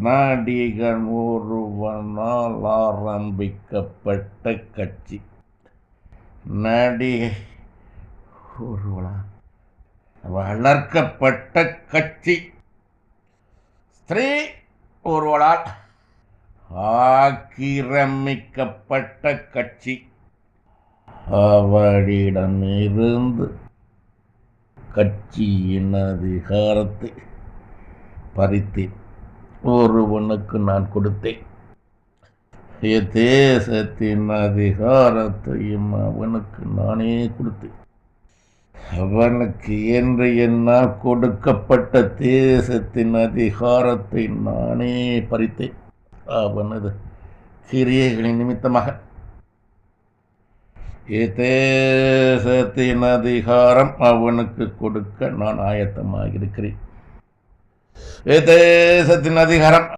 நடிகன் ஒருவனால் ஆரம்பிக்கப்பட்ட கட்சி. நடிகை ஒருவனால் வளர்க்கப்பட்ட கட்சி. ஸ்திரீ ஒருவளால் ஆக்கிரமிக்கப்பட்ட கட்சி. அவளிடமிருந்து கட்சியின் அதிகாரத்தை பறித்தேன். ஒருவனுக்கு நான் கொடுத்தேன். தேசத்தின் அதிகாரத்தையும் அவனுக்கு நானே கொடுத்தேன். அவனுக்கு என்று என்னால் கொடுக்கப்பட்ட தேசத்தின் அதிகாரத்தை நானே பறித்தேன். அவனது கிரியைகளின் நிமித்தமாக தேசத்தின் அதிகாரம் அவனுக்கு கொடுக்க நான் ஆயத்தமாக இருக்கிறேன். தேசத்தின் அதிகாரம்